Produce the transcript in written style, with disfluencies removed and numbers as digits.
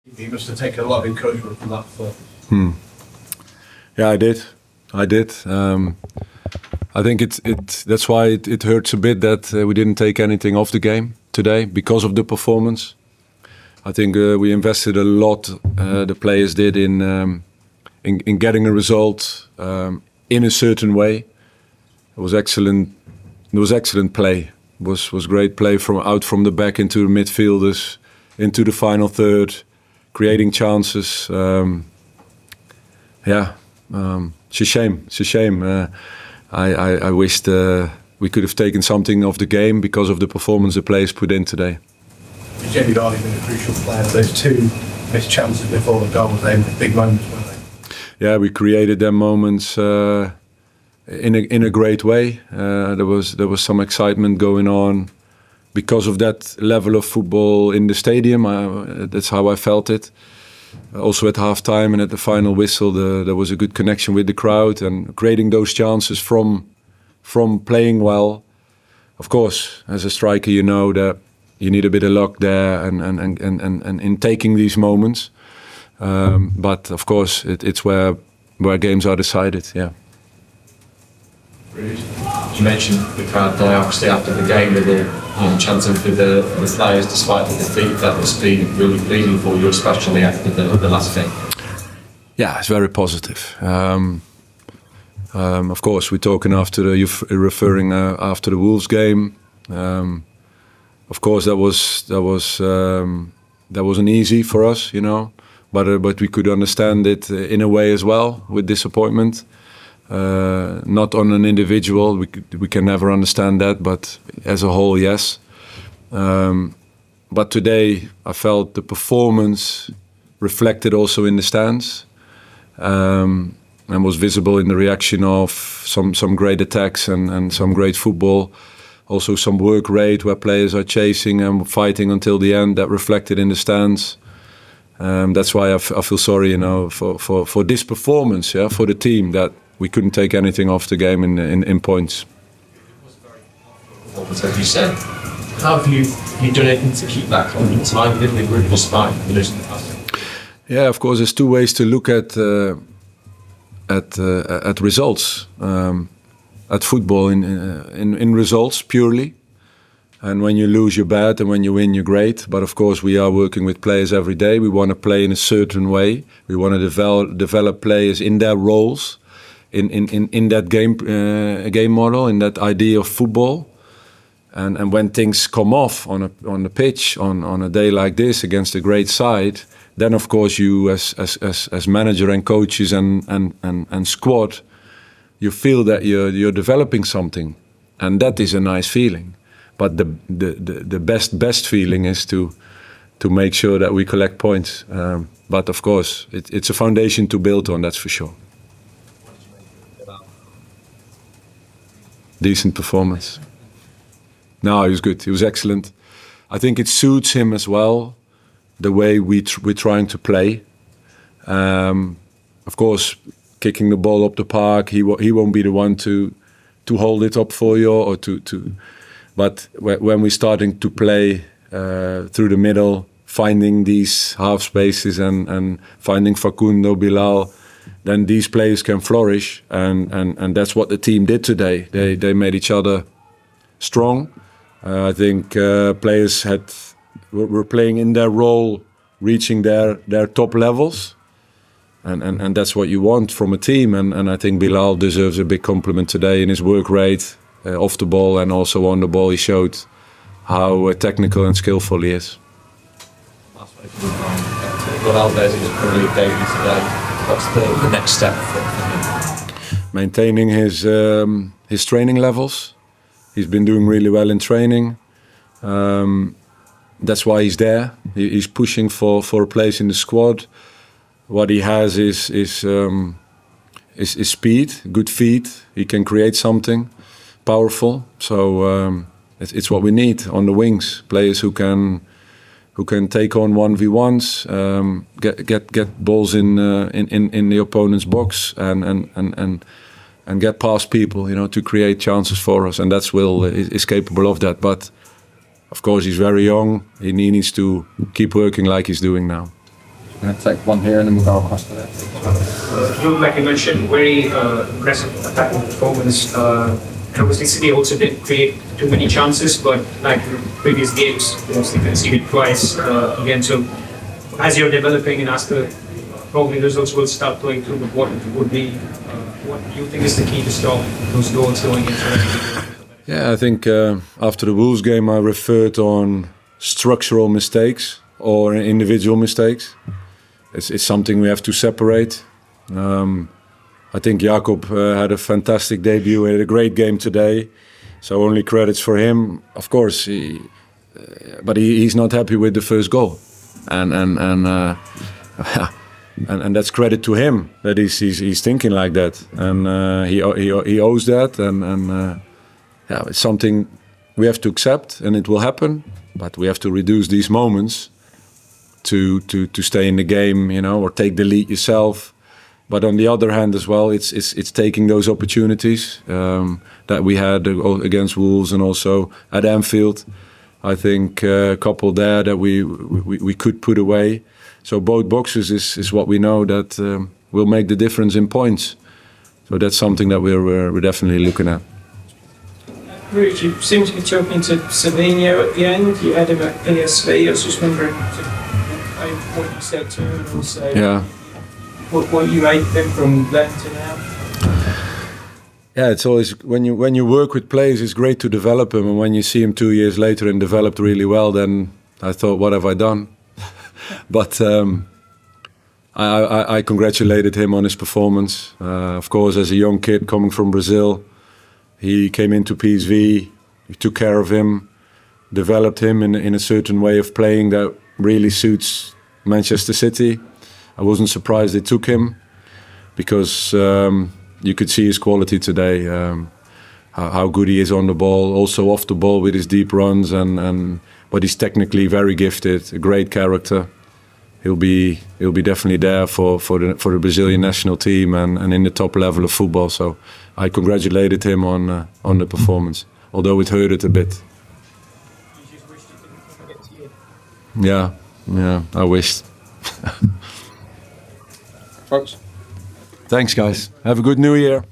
You must have taken a lot of encouragement from that before. Yeah, I did. I think that's why it hurts a bit that we didn't take anything off the game today because of the performance. I think we invested a lot. The players did in getting a result in a certain way. It was excellent. It was excellent play. It was great play from the back into the midfielders, into the final third, creating chances. It's a shame. It's a shame. I wished we could have taken something off the game because of the performance the players put in today. Jamie Vardy been a crucial player. Those two missed chances before the goal, they were big moments, weren't they? Yeah, we created them moments in a great way. There was some excitement going on because of that level of football in the stadium. That's how I felt it. Also at halftime and at the final whistle, there was a good connection with the crowd and creating those chances from playing well. Of course, as a striker, you know that you need a bit of luck there and in taking these moments. But of course, it's where games are decided. Yeah. Ruud, you mentioned the crowd there obviously after the game with the chanting for the players despite the defeat. That must be really pleasing for you, especially after the last game. Yeah, it's very positive. Of course, we're talking after you're referring after the Wolves game. Of course, that wasn't easy for us, you know, but we could understand it in a way as well with disappointment. Not on an individual, we can never understand that, but as a whole, yes. But today, I felt the performance reflected also in the stands, and was visible in the reaction of some great attacks and some great football. Also some work rate where players are chasing and fighting until the end, that reflected in the stands. That's why I feel sorry, you know, for this performance, yeah, for the team, that we couldn't take anything off the game in points. As you said, how have you done anything to keep that confidence high within the group despite losing the past? Yeah, of course, there's two ways to look at results. At football, in results purely, and when you lose you're bad and when you win you're great. But of course we are working with players every day. We want to play in a certain way. We want to develop players in their roles, in that game model, in that idea of football. And when things come off on the pitch on a day like this against a great side, then of course you as manager and coaches and squad, you feel that you're developing something, and that is a nice feeling. But the best feeling is to make sure that we collect points. But of course, it's a foundation to build on. That's for sure. Decent performance. No, he was good. He was excellent. I think it suits him as well, the way we're trying to play. Of course, kicking the ball up the park, he won't be the one to hold it up for you or to. But when we're starting to play through the middle, finding these half spaces and finding Facundo, Bilal, then these players can flourish, and that's what the team did today. They made each other strong. I think players were playing in their role, reaching their top levels. And that's what you want from a team. And I think Bilal deserves a big compliment today in his work rate, off the ball and also on the ball. He showed how technical and skillful he is. Last week, Ronaldo's in his Premier League debut today. What's the next step for him? Maintaining his training levels. He's been doing really well in training. That's why he's there. He's pushing for a place in the squad. What he has is speed, good feet. He can create something powerful. So it's what we need on the wings. Players who can take on 1v1s, get balls in the opponent's box and get past people, you know, to create chances for us. And that's Will is capable of that. But of course, he's very young. He needs to keep working like he's doing now. I'm going to take one here and then we'll go across to there. Like you mentioned, very aggressive attacking performance. And obviously City also didn't create too many chances, but like previous games, they mostly conceded twice again. So as you're developing and as the probably results will start going through, what would be, what do you think is the key to stop those goals going into? Yeah, I think after the Wolves game I referred on structural mistakes or individual mistakes. It's something we have to separate. I think Jakob had a fantastic debut, he had a great game today, so only credits for him. Of course, but he's not happy with the first goal, and that's credit to him that he's thinking like that, and he owes that, and yeah, it's something we have to accept, and it will happen. But we have to reduce these moments to stay in the game, you know, or take the lead yourself. But on the other hand as well, it's taking those opportunities that we had against Wolves and also at Anfield. I think a couple there that we could put away. So both boxes is what we know that will make the difference in points. So that's something that we're definitely looking at. Ruud, you seem to be talking to Savinho at the end. You had him at PSV. I was just wondering what you said to him and also what you ate them from then to now. Yeah, it's always when you work with players, it's great to develop them, and when you see him 2 years later and developed really well, then I thought, what have I done? But I congratulated him on his performance. Of course, as a young kid coming from Brazil, he came into PSV, he took care of him, developed him in a certain way of playing that really suits Manchester City. I wasn't surprised they took him because you could see his quality today, how good he is on the ball, also off the ball with his deep runs, but he's technically very gifted, a great character. He'll be definitely there for the Brazilian national team and in the top level of football. So I congratulated him on the performance, although it hurt it a bit. You just wished it didn't get to you. Yeah, I wished. Folks. Thanks, guys. Have a good New Year.